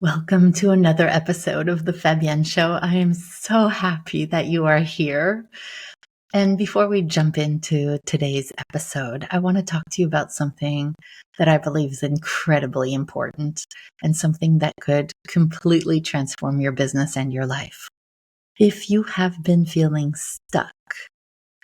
Welcome to another episode of the Fabienne Show. I am so happy that you are here. And before we jump into today's episode, I want to talk to you about something that I believe is incredibly important and something that could completely transform your business and your life. If you have been feeling stuck,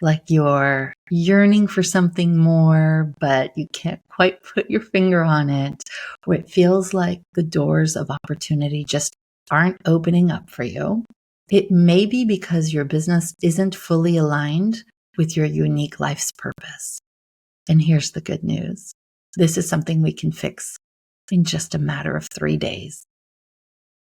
like you're yearning for something more, but you can't quite put your finger on it, or it feels like the doors of opportunity just aren't opening up for you, it may be because your business isn't fully aligned with your unique life's purpose. And here's the good news. This is something we can fix in just a matter of 3 days.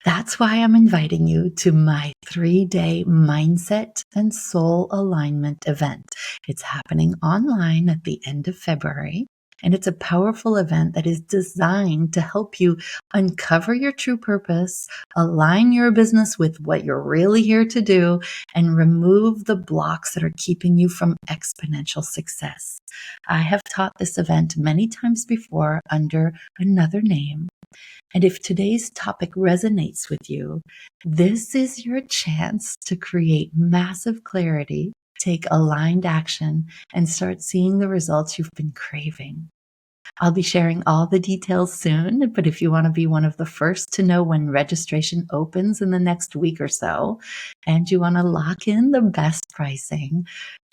That's why I'm inviting you to my 3-day mindset and soul alignment event. It's happening online at the end of February, and it's a powerful event that is designed to help you uncover your true purpose, align your business with what you're really here to do, and remove the blocks that are keeping you from exponential success. I have taught this event many times before under another name. And if today's topic resonates with you, this is your chance to create massive clarity, take aligned action, and start seeing the results you've been craving. I'll be sharing all the details soon, but if you want to be one of the first to know when registration opens in the next week or so, and you want to lock in the best pricing,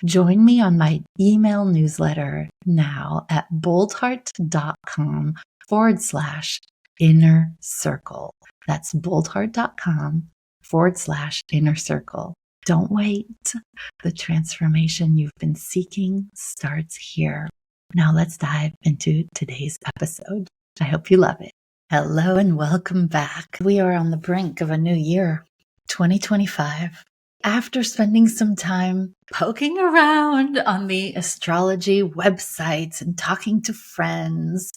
join me on my email newsletter now at boldheart.com/inner circle. That's boldheart.com/inner circle. Don't wait. The transformation you've been seeking starts here. Now let's dive into today's episode. I hope you love it. Hello and welcome back. We are on the brink of a new year, 2025. After spending some time poking around on the astrology websites and talking to friends,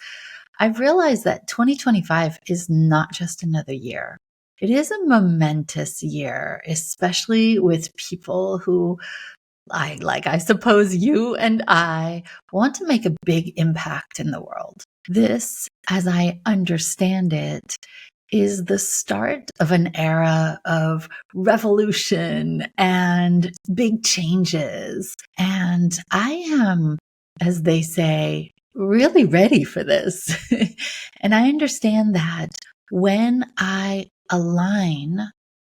I've realized that 2025 is not just another year. It is a momentous year, especially with people who, I suppose you and I, want to make a big impact in the world. This, as I understand it, is the start of an era of revolution and big changes. And I am, as they say, really ready for this. And I understand that when I align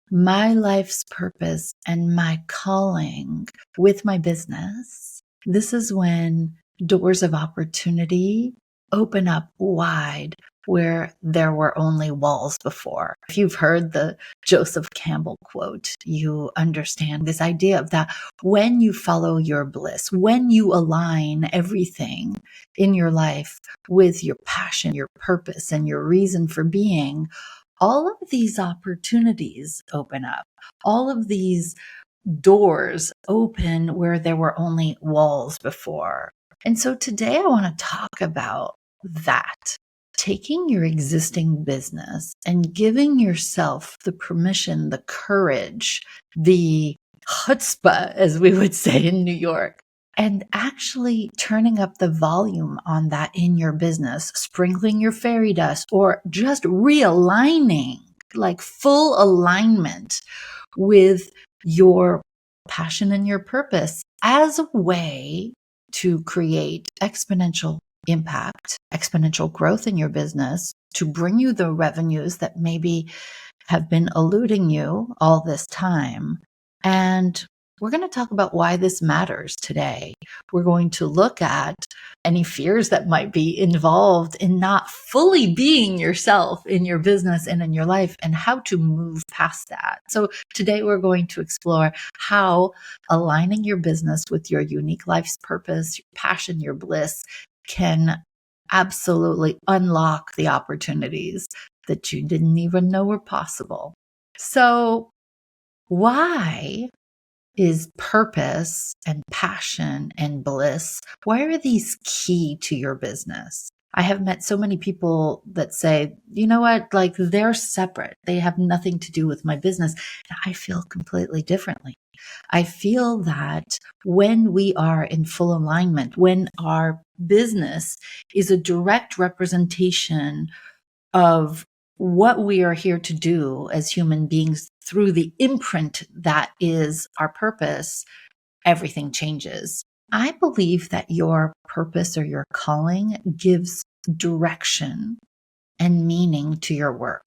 my life's purpose and my calling with my business, this is when doors of opportunity open up wide where there were only walls before. If you've heard the Joseph Campbell quote, you understand this idea of that when you follow your bliss, when you align everything in your life with your passion, your purpose, and your reason for being, all of these opportunities open up. All of these doors open where there were only walls before. And so today I want to talk about that. Taking your existing business and giving yourself the permission, the courage, the chutzpah, as we would say in New York, and actually turning up the volume on that in your business, sprinkling your fairy dust, or just realigning, like full alignment with your passion and your purpose as a way to create exponential impact, exponential growth in your business, to bring you the revenues that maybe have been eluding you all this time. And we're going to talk about why this matters today. We're going to look at any fears that might be involved in not fully being yourself in your business and in your life, and how to move past that. So today we're going to explore how aligning your business with your unique life's purpose, your passion, your bliss can absolutely unlock the opportunities that you didn't even know were possible. So why is purpose and passion and bliss, why are these key to your business? I have met so many people that say, you know what, like they're separate. They have nothing to do with my business. And I feel completely differently. I feel that when we are in full alignment, when our business is a direct representation of what we are here to do as human beings through the imprint that is our purpose, everything changes. I believe that your purpose or your calling gives direction and meaning to your work.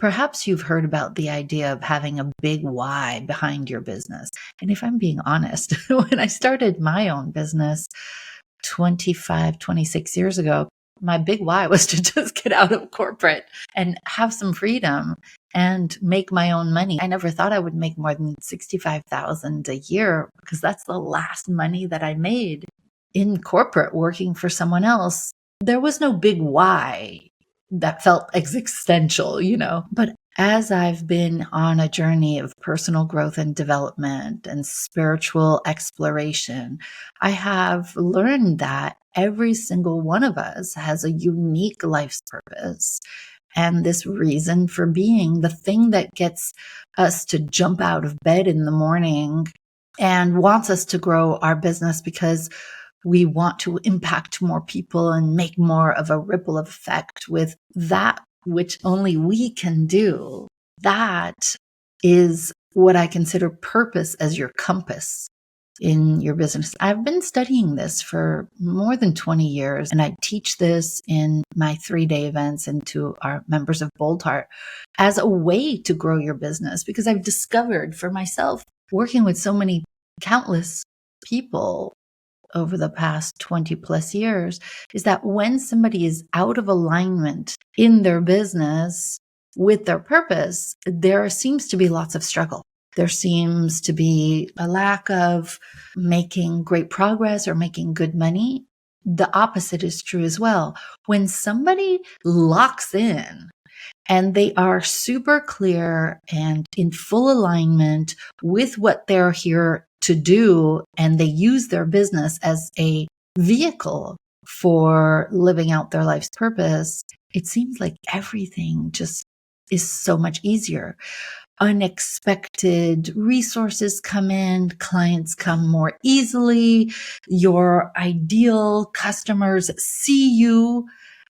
Perhaps you've heard about the idea of having a big why behind your business. And if I'm being honest, when I started my own business 25, 26 years ago, my big why was to just get out of corporate and have some freedom and make my own money. I never thought I would make more than $65,000 a year because that's the last money that I made in corporate working for someone else. There was no big why that felt existential, But as I've been on a journey of personal growth and development and spiritual exploration, I have learned that every single one of us has a unique life's purpose. And this reason for being, the thing that gets us to jump out of bed in the morning and wants us to grow our business because we want to impact more people and make more of a ripple effect with that which only we can do. That is what I consider purpose as your compass in your business. I've been studying this for more than 20 years, and I teach this in my 3-day events and to our members of Bold Heart as a way to grow your business, because I've discovered for myself, working with so many countless people over the past 20 plus years, is that when somebody is out of alignment in their business with their purpose, there seems to be lots of struggle. There seems to be a lack of making great progress or making good money. The opposite is true as well. When somebody locks in and they are super clear and in full alignment with what they're here to do, and they use their business as a vehicle for living out their life's purpose, it seems like everything just is so much easier. Unexpected resources come in, clients come more easily, your ideal customers see you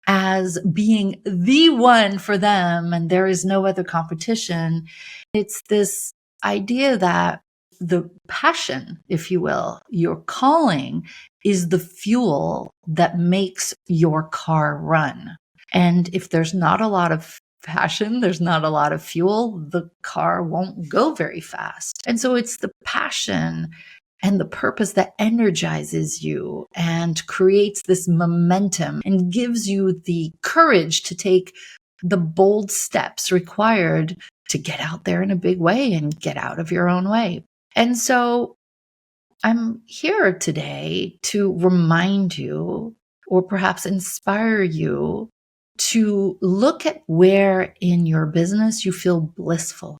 as being the one for them, and there is no other competition. It's this idea that the passion, if you will, your calling is the fuel that makes your car run. And if there's not a lot of passion, there's not a lot of fuel, the car won't go very fast. And so it's the passion and the purpose that energizes you and creates this momentum and gives you the courage to take the bold steps required to get out there in a big way and get out of your own way. And so I'm here today to remind you, or perhaps inspire you, to look at where in your business you feel blissful.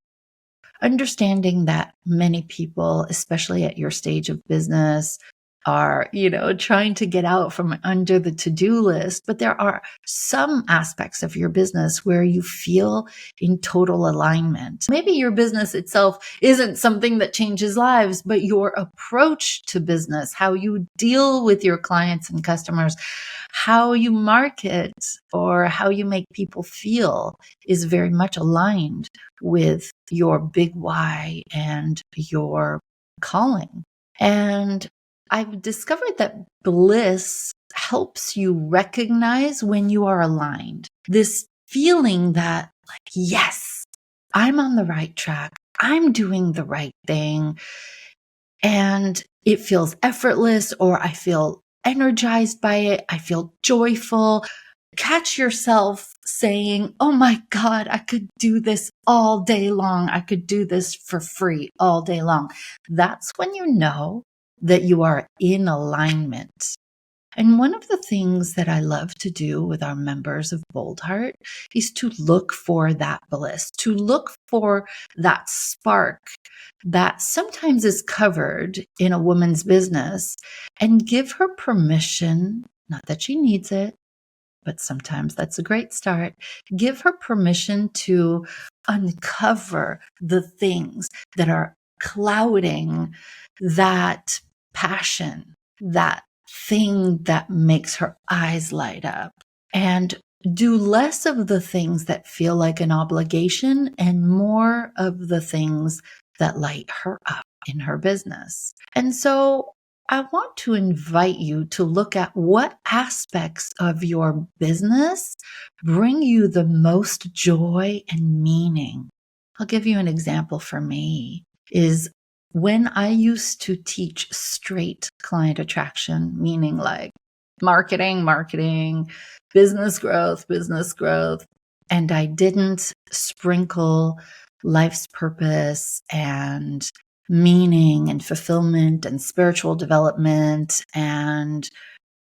Understanding that many people, especially at your stage of business, are, trying to get out from under the to-do list, but there are some aspects of your business where you feel in total alignment. Maybe your business itself isn't something that changes lives, but your approach to business, how you deal with your clients and customers, how you market, or how you make people feel is very much aligned with your big why and your calling. And I've discovered that bliss helps you recognize when you are aligned. This feeling that, like, yes, I'm on the right track. I'm doing the right thing. And it feels effortless, or I feel energized by it. I feel joyful. Catch yourself saying, oh my God, I could do this all day long. I could do this for free all day long. That's when you know that you are in alignment. And one of the things that I love to do with our members of Bold Heart is to look for that bliss, to look for that spark that sometimes is covered in a woman's business, and give her permission, not that she needs it, but sometimes that's a great start. Give her permission to uncover the things that are clouding that passion, that thing that makes her eyes light up. And do less of the things that feel like an obligation and more of the things that light her up in her business. And so I want to invite you to look at what aspects of your business bring you the most joy and meaning. I'll give you an example for me is when I used to teach straight client attraction, meaning like marketing, business growth, and I didn't sprinkle life's purpose and meaning and fulfillment and spiritual development and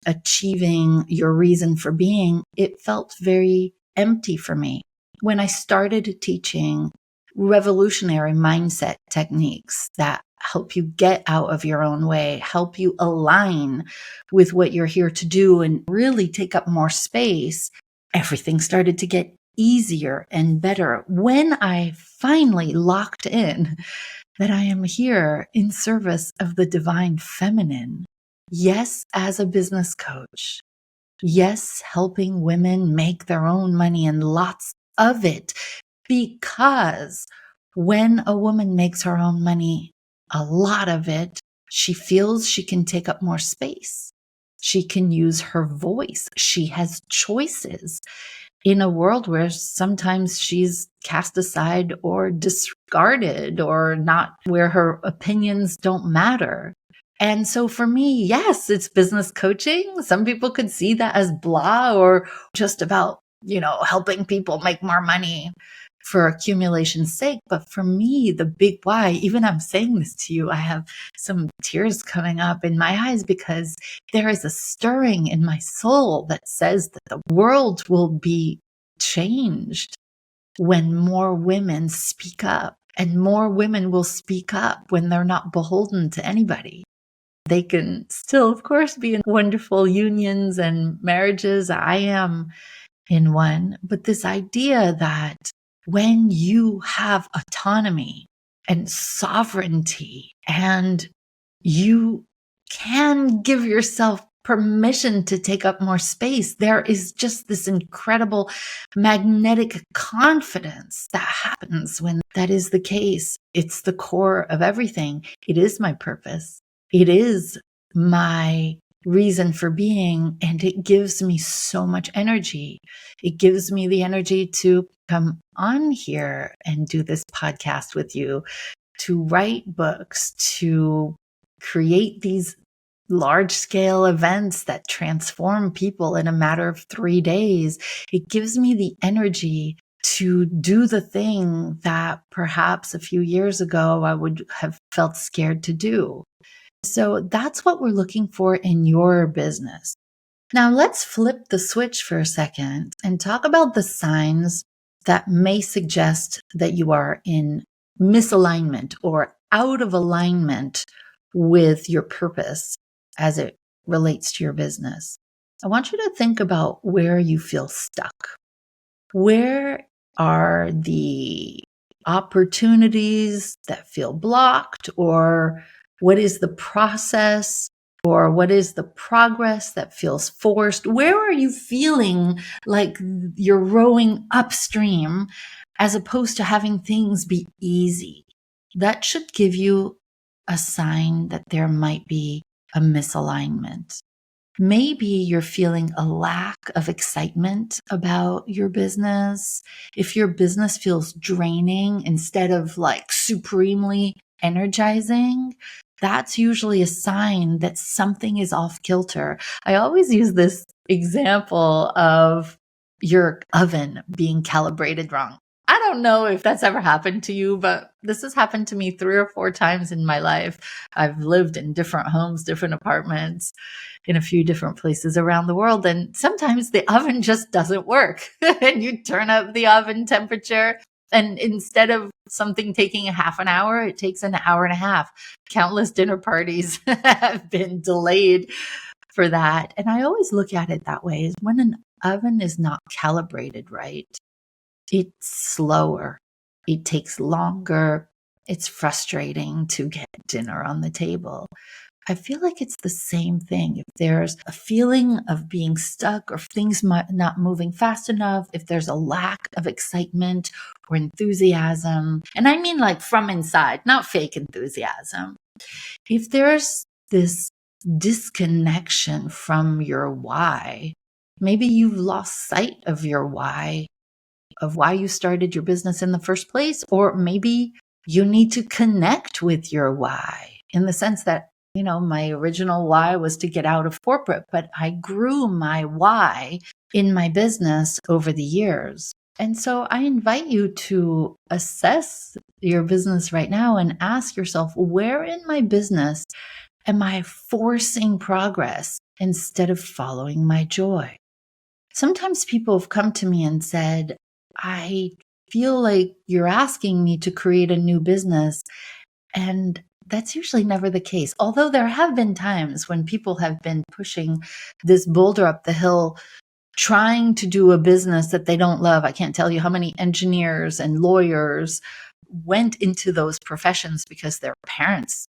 achieving your reason for being, it felt very empty for me. When I started teaching revolutionary mindset techniques that help you get out of your own way, help you align with what you're here to do and really take up more space, everything started to get easier and better when I finally locked in that I am here in service of the divine feminine. Yes, as a business coach. Yes, helping women make their own money and lots of it. Because when a woman makes her own money, a lot of it, she feels she can take up more space. She can use her voice. She has choices in a world where sometimes she's cast aside or discarded or not, where her opinions don't matter. And so for me, yes, it's business coaching. Some people could see that as blah or just about, helping people make more money for accumulation's sake. But for me, the big why, even I'm saying this to you, I have some tears coming up in my eyes because there is a stirring in my soul that says that the world will be changed when more women speak up, and more women will speak up when they're not beholden to anybody. They can still, of course, be in wonderful unions and marriages. I am in one, but this idea that when you have autonomy and sovereignty and you can give yourself permission to take up more space, there is just this incredible magnetic confidence that happens when that is the case. It's the core of everything. It is my purpose. It is my reason for being, and it gives me so much energy. It gives me the energy to come on here and do this podcast with you, to write books, to create these large scale events that transform people in a matter of 3 days. It gives me the energy to do the thing that perhaps a few years ago I would have felt scared to do. So that's what we're looking for in your business. Now let's flip the switch for a second and talk about the signs that may suggest that you are in misalignment or out of alignment with your purpose as it relates to your business. I want you to think about where you feel stuck. Where are the opportunities that feel blocked, or what is the process, or what is the progress that feels forced? Where are you feeling like you're rowing upstream as opposed to having things be easy? That should give you a sign that there might be a misalignment. Maybe you're feeling a lack of excitement about your business. If your business feels draining instead of like supremely energizing, that's usually a sign that something is off kilter. I always use this example of your oven being calibrated wrong. I don't know if that's ever happened to you, but this has happened to me 3 or 4 times in my life. I've lived in different homes, different apartments, in a few different places around the world. And sometimes the oven just doesn't work. And you turn up the oven temperature, and instead of something taking a half an hour, it takes an hour and a half. Countless dinner parties have been delayed for that. And I always look at it that way, is when an oven is not calibrated right, it's slower. It takes longer. It's frustrating to get dinner on the table. I feel like it's the same thing. If there's a feeling of being stuck or things not moving fast enough, if there's a lack of excitement or enthusiasm, and I mean like from inside, not fake enthusiasm. If there's this disconnection from your why, maybe you've lost sight of your why, of why you started your business in the first place, or maybe you need to connect with your why in the sense that, my original why was to get out of corporate, but I grew my why in my business over the years. And so I invite you to assess your business right now and ask yourself, where in my business am I forcing progress instead of following my joy? Sometimes people have come to me and said, I feel like you're asking me to create a new business. And that's usually never the case. Although there have been times when people have been pushing this boulder up the hill, trying to do a business that they don't love. I can't tell you how many engineers and lawyers went into those professions because their parents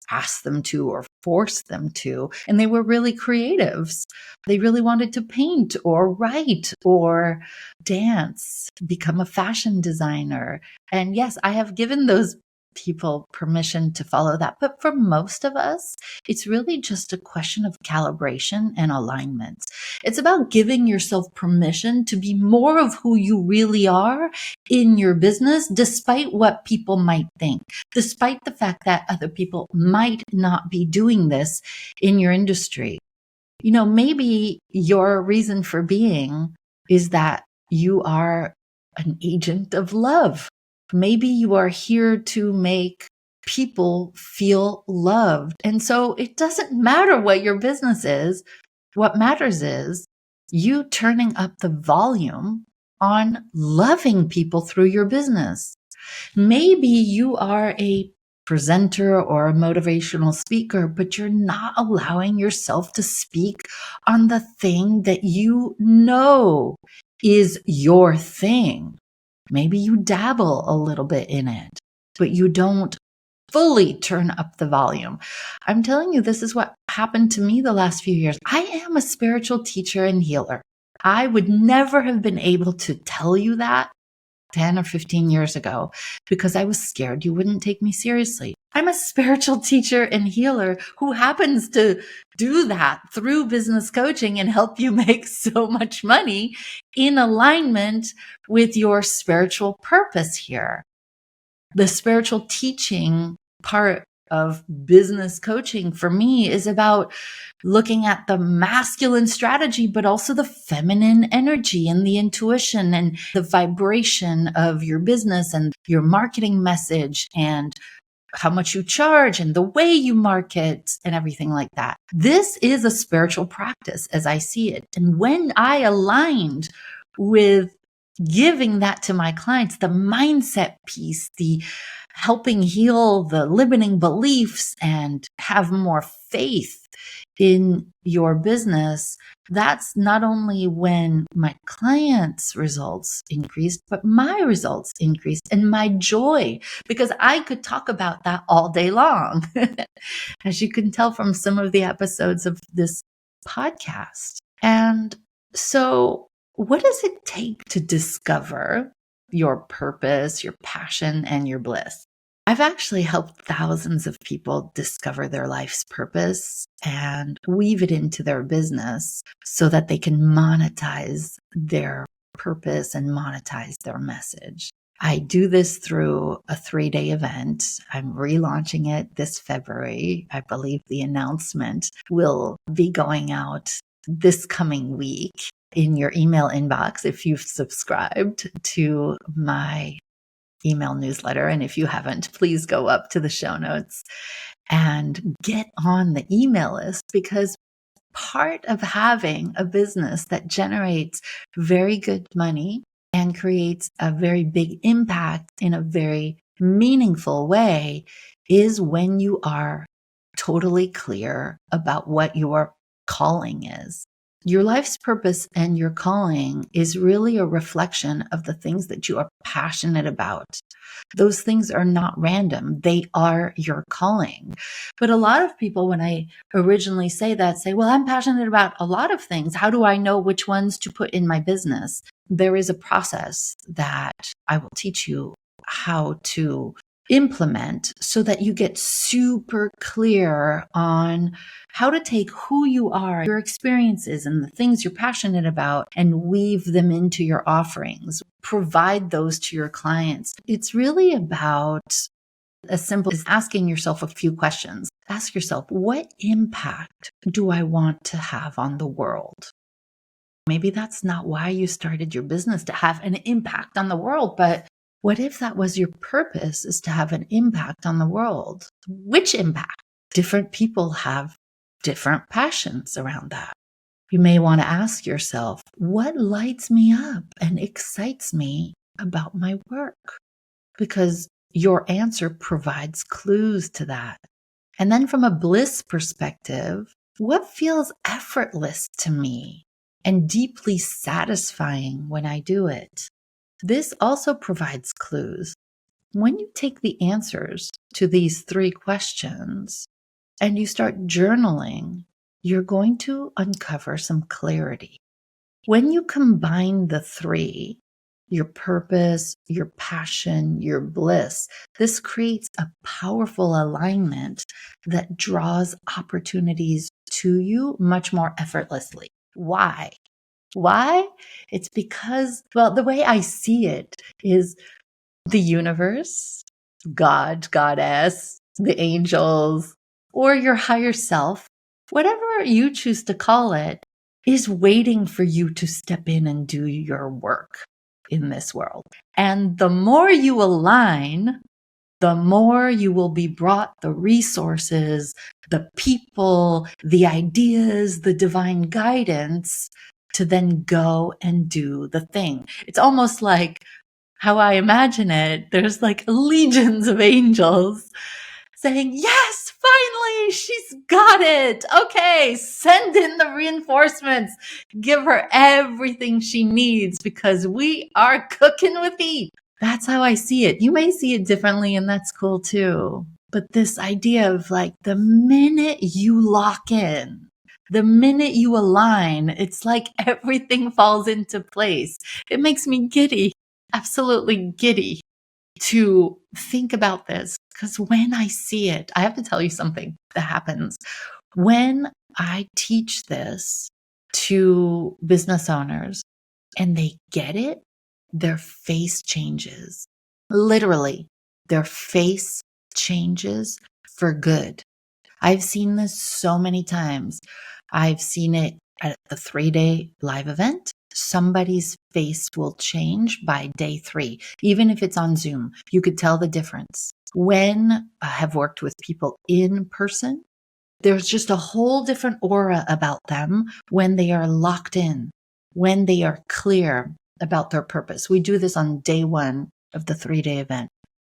asked them to or forced them to. And they were really creatives. They really wanted to paint or write or dance, become a fashion designer. And yes, I have given those people permission to follow that. But for most of us, it's really just a question of calibration and alignment. It's about giving yourself permission to be more of who you really are in your business, despite what people might think, despite the fact that other people might not be doing this in your industry. Maybe your reason for being is that you are an agent of love. Maybe you are here to make people feel loved. And so it doesn't matter what your business is. What matters is you turning up the volume on loving people through your business. Maybe you are a presenter or a motivational speaker, but you're not allowing yourself to speak on the thing that you know is your thing. Maybe you dabble a little bit in it, but you don't fully turn up the volume. I'm telling you, this is what happened to me the last few years. I am a spiritual teacher and healer. I would never have been able to tell you that 10 or 15 years ago because I was scared you wouldn't take me seriously. I'm a spiritual teacher and healer who happens to do that through business coaching and help you make so much money in alignment with your spiritual purpose here. The spiritual teaching part of business coaching for me is about looking at the masculine strategy, but also the feminine energy and the intuition and the vibration of your business and your marketing message and how much you charge and the way you market and everything like that. This is a spiritual practice as I see it. And when I aligned with giving that to my clients, the mindset piece, the helping heal the limiting beliefs and have more faith in your business, that's not only when my clients' results increased, but my results increased and my joy, because I could talk about that all day long, as you can tell from some of the episodes of this podcast. And so what does it take to discover your purpose, your passion, and your bliss? I've actually helped thousands of people discover their life's purpose and weave it into their business so that they can monetize their purpose and monetize their message. I do this through a 3-day event. I'm relaunching it this February. I believe the announcement will be going out this coming week in your email inbox if you've subscribed to my email newsletter. And if you haven't, please go up to the show notes and get on the email list, because part of having a business that generates very good money and creates a very big impact in a very meaningful way is when you are totally clear about what your calling is. Your life's purpose and your calling is really a reflection of the things that you are passionate about. Those things are not random. They are your calling. But a lot of people, when I originally say that, say, well, I'm passionate about a lot of things. How do I know which ones to put in my business? There is a process that I will teach you how to implement so that you get super clear on how to take who you are, your experiences, and the things you're passionate about and weave them into your offerings. Provide those to your clients. It's really about as simple as asking yourself a few questions. Ask yourself, what impact do I want to have on the world? Maybe that's not why you started your business, to have an impact on the world, but what if that was your purpose, is to have an impact on the world? Which impact? Different people have different passions around that. You may want to ask yourself, what lights me up and excites me about my work? Because your answer provides clues to that. And then from a bliss perspective, what feels effortless to me and deeply satisfying when I do it? This also provides clues. When you take the answers to these 3 questions and you start journaling, you're going to uncover some clarity. When you combine the 3, your purpose, your passion, your bliss, this creates a powerful alignment that draws opportunities to you much more effortlessly. Why? Why? It's because, well, the way I see it is the universe, God, goddess, the angels, or your higher self, whatever you choose to call it, is waiting for you to step in and do your work in this world. And the more you align, the more you will be brought the resources, the people, the ideas, the divine guidance to then go and do the thing. It's almost like how I imagine it. There's like legions of angels saying, yes, finally, she's got it. Okay, send in the reinforcements. Give her everything she needs because we are cooking with heat. That's how I see it. You may see it differently, and that's cool too. But this idea of like the minute you lock in, the minute you align, it's like everything falls into place. It makes me giddy, absolutely giddy to think about this, because when I see it, I have to tell you something that happens. When I teach this to business owners and they get it, their face changes. Literally, their face changes for good. I've seen this so many times. I've seen it at the 3-day live event. Somebody's face will change by day 3, even if it's on Zoom. You could tell the difference. When I have worked with people in person, there's just a whole different aura about them when they are locked in, when they are clear about their purpose. We do this on day 1 of the 3-day event.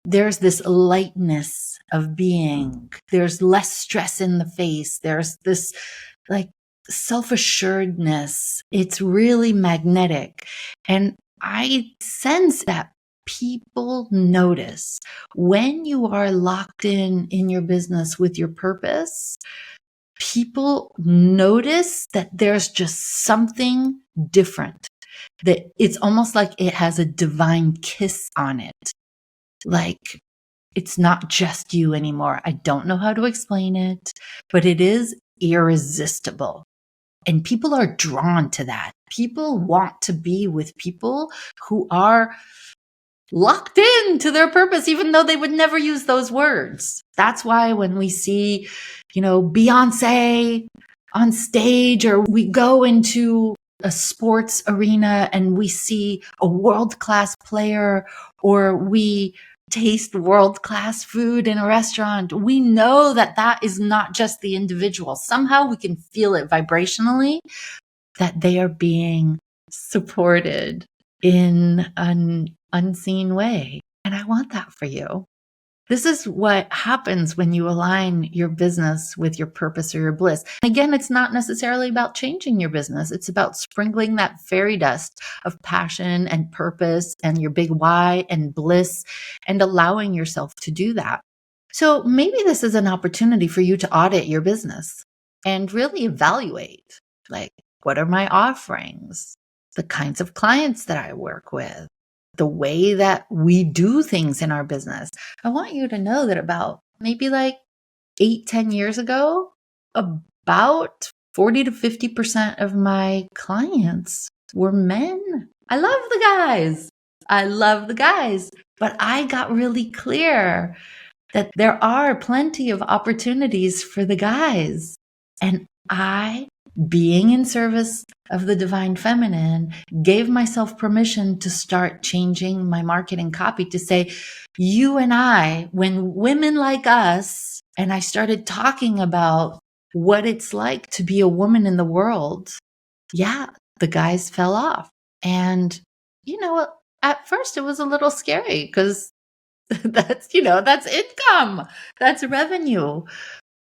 There's this lightness of being. There's less stress in the face. There's this like self-assuredness. It's really magnetic. And I sense that people notice when you are locked in your business with your purpose. People notice that there's just something different, that it's almost like it has a divine kiss on it. Like, it's not just you anymore. I don't know how to explain it, but it is irresistible. And people are drawn to that. People want to be with people who are locked in to their purpose, even though they would never use those words. That's why when we see, Beyonce on stage, or we go into a sports arena and we see a world-class player, or we taste world-class food in a restaurant, we know that that is not just the individual. Somehow we can feel it vibrationally, that they are being supported in an unseen way. And I want that for you. This is what happens when you align your business with your purpose or your bliss. Again, it's not necessarily about changing your business. It's about sprinkling that fairy dust of passion and purpose and your big why and bliss and allowing yourself to do that. So maybe this is an opportunity for you to audit your business and really evaluate, like, what are my offerings? The kinds of clients that I work with, the way that we do things in our business. I want you to know that about maybe like 8-10 years ago, about 40 to 50% of my clients were men. I love the guys. I love the guys. But I got really clear that there are plenty of opportunities for the guys. And I, being in service of the divine feminine, gave myself permission to start changing my marketing copy to say, you and I, when women like us, and I started talking about what it's like to be a woman in the world, yeah, the guys fell off. And, at first it was a little scary because that's income, that's revenue.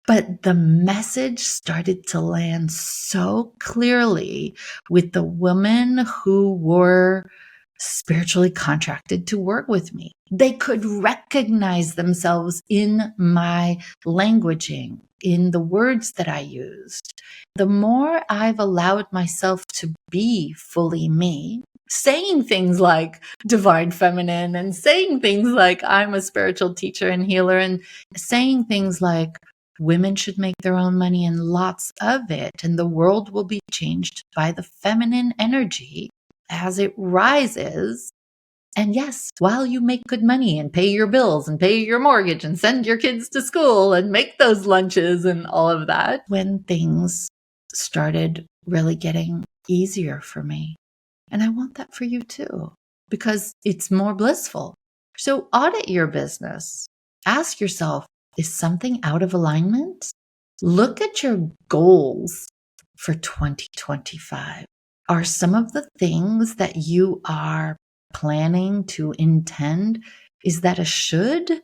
But the message started to land so clearly with the women who were spiritually contracted to work with me. They could recognize themselves in my languaging, in the words that I used. The more I've allowed myself to be fully me, saying things like divine feminine and saying things like I'm a spiritual teacher and healer and saying things like women should make their own money and lots of it, and the world will be changed by the feminine energy as it rises. And yes, while you make good money and pay your bills and pay your mortgage and send your kids to school and make those lunches and all of that, when things started really getting easier for me. And I want that for you too, because it's more blissful. So audit your business. Ask yourself, is something out of alignment? Look at your goals for 2025. Are some of the things that you are planning to intend, is that a should?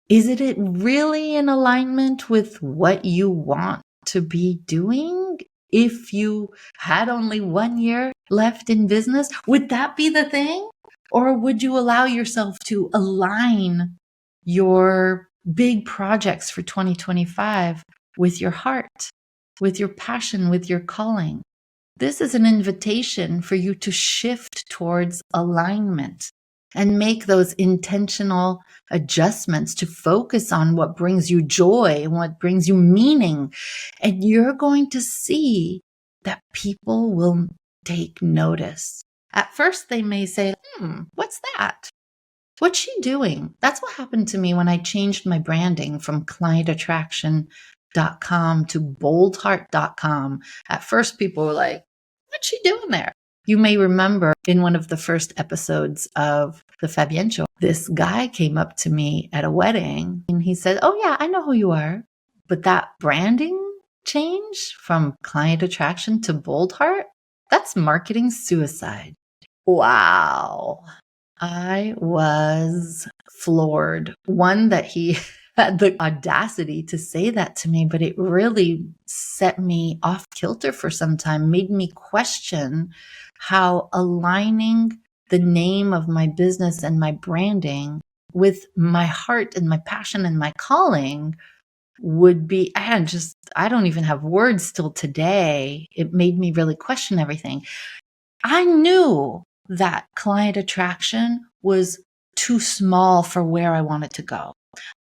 Is it really in alignment with what you want to be doing? If you had only 1 year left in business, would that be the thing? Or would you allow yourself to align your big projects for 2025 with your heart, with your passion, with your calling? This is an invitation for you to shift towards alignment and make those intentional adjustments to focus on what brings you joy and what brings you meaning. And you're going to see that people will take notice. At first, they may say, what's that? What's she doing? That's what happened to me when I changed my branding from clientattraction.com to boldheart.com. At first, people were like, what's she doing there? You may remember in one of the first episodes of the Fabienne show, this guy came up to me at a wedding and he said, oh yeah, I know who you are. But that branding change from client attraction to bold heart, that's marketing suicide. Wow. I was floored. One, that he had the audacity to say that to me, but it really set me off kilter for some time, made me question how aligning the name of my business and my branding with my heart and my passion and my calling would be. I don't even have words still today. It made me really question everything. I knew that client attraction was too small for where I wanted to go.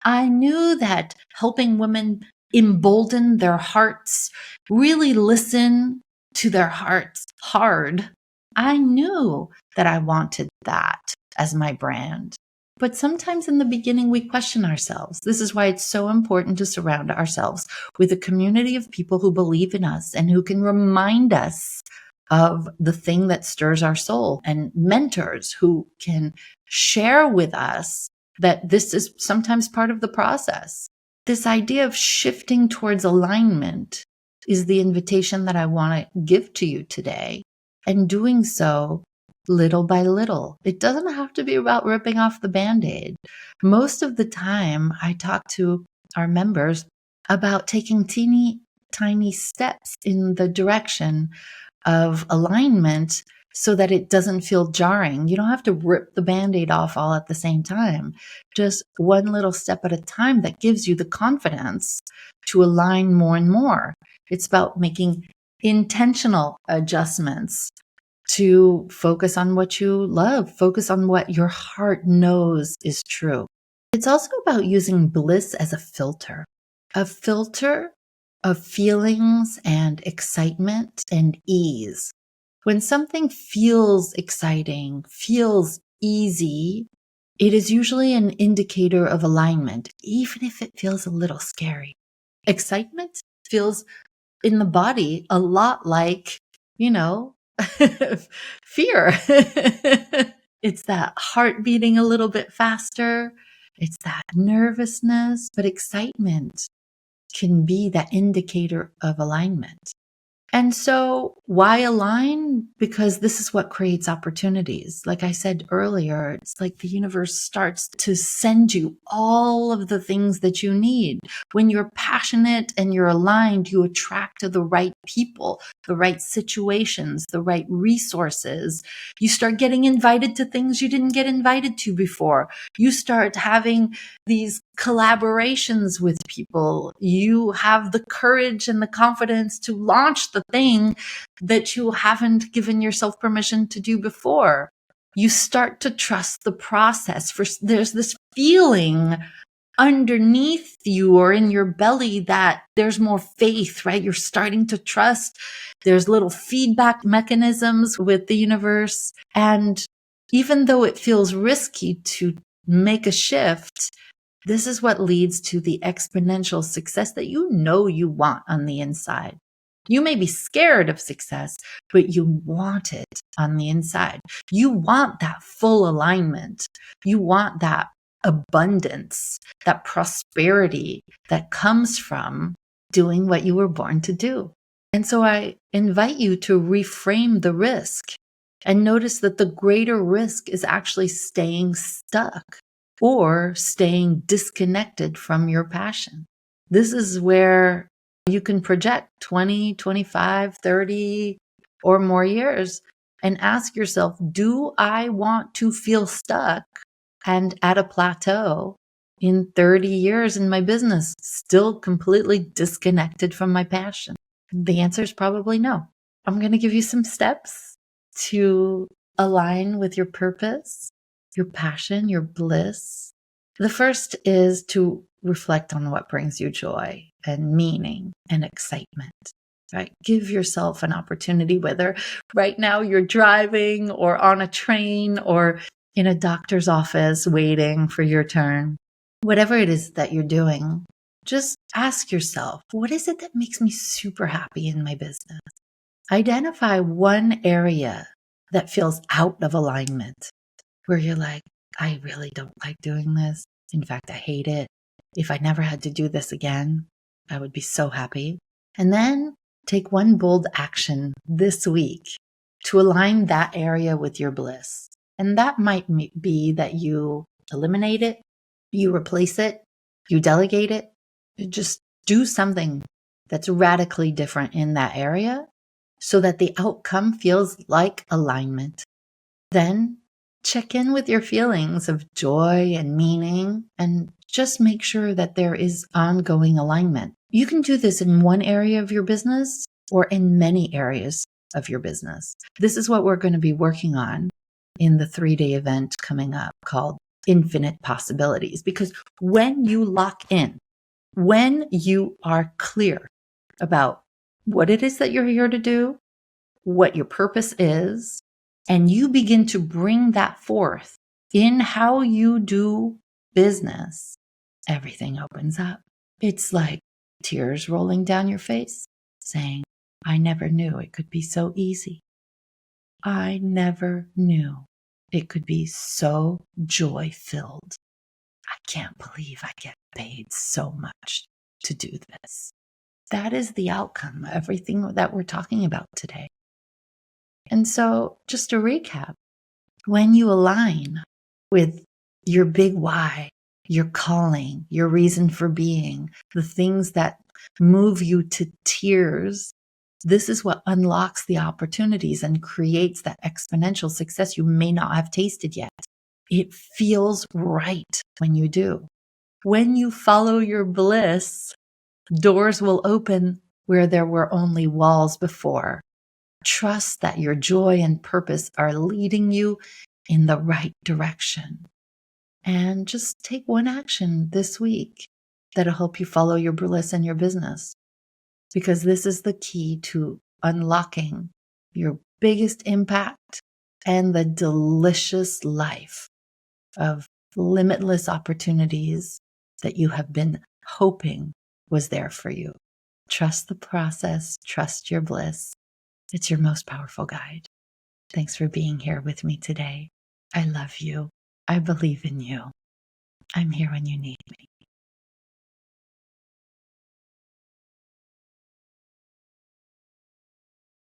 I knew that helping women embolden their hearts, really listen to their hearts hard, I knew that I wanted that as my brand. But sometimes in the beginning, we question ourselves. This is why it's so important to surround ourselves with a community of people who believe in us and who can remind us of the thing that stirs our soul, and mentors who can share with us that this is sometimes part of the process. This idea of shifting towards alignment is the invitation that I want to give to you today. And doing so little by little. It doesn't have to be about ripping off the Band-Aid. Most of the time, I talk to our members about taking teeny tiny steps in the direction of alignment so that it doesn't feel jarring. You don't have to rip the Band-Aid off all at the same time. Just one little step at a time that gives you the confidence to align more and more. It's about making intentional adjustments to focus on what you love, focus on what your heart knows is true. It's also about using bliss as a filter of feelings and excitement and ease. When something feels exciting, feels easy, it is usually an indicator of alignment, even if it feels a little scary. Excitement feels in the body a lot like, fear. It's that heart beating a little bit faster. It's that nervousness, but excitement can be that indicator of alignment. And so why align? Because this is what creates opportunities. Like I said earlier, it's like the universe starts to send you all of the things that you need. When you're passionate and you're aligned, you attract to the right people, the right situations, the right resources. You start getting invited to things you didn't get invited to before. You start having these collaborations with people. You have the courage and the confidence to launch the thing that you haven't given yourself permission to do before. You start to trust the process. There's this feeling underneath you or in your belly that there's more faith, right? You're starting to trust. There's little feedback mechanisms with the universe. And even though it feels risky to make a shift, this is what leads to the exponential success that you want on the inside. You may be scared of success, but you want it on the inside. You want that full alignment. You want that abundance, that prosperity that comes from doing what you were born to do. And so I invite you to reframe the risk and notice that the greater risk is actually staying stuck or staying disconnected from your passion. This is where you can project 20, 25, 30 or more years and ask yourself, do I want to feel stuck and at a plateau in 30 years in my business, still completely disconnected from my passion? The answer is probably no. I'm going to give you some steps to align with your purpose, your passion, your bliss. The first is to reflect on what brings you joy and meaning and excitement, right? Give yourself an opportunity, whether right now you're driving or on a train or in a doctor's office waiting for your turn. Whatever it is that you're doing, just ask yourself, what is it that makes me super happy in my business? Identify one area that feels out of alignment, where you're like, I really don't like doing this. In fact, I hate it. If I never had to do this again, I would be so happy. And then take one bold action this week to align that area with your bliss. And that might be that you eliminate it, you replace it, you delegate it, you just do something that's radically different in that area so that the outcome feels like alignment. Then check in with your feelings of joy and meaning and just make sure that there is ongoing alignment. You can do this in one area of your business or in many areas of your business. This is what we're going to be working on in the 3-day event coming up called Infinite Possibilities. Because when you lock in, when you are clear about what it is that you're here to do, what your purpose is, and you begin to bring that forth in how you do business, everything opens up. It's like tears rolling down your face saying, I never knew it could be so easy. I never knew it could be so joy-filled. I can't believe I get paid so much to do this. That is the outcome of everything that we're talking about today. And so just to recap, When you align with your big why, your calling, your reason for being, the things that move you to tears, this is what unlocks the opportunities and creates that exponential success you may not have tasted yet. It feels right when you do. When you follow your bliss, doors will open where there were only walls before. Trust that your joy and purpose are leading you in the right direction. And just take one action this week that'll help you follow your bliss in your business. Because this is the key to unlocking your biggest impact and the delicious life of limitless opportunities that you have been hoping was there for you. Trust the process, trust your bliss. It's your most powerful guide. Thanks for being here with me today. I love you. I believe in you. I'm here when you need me.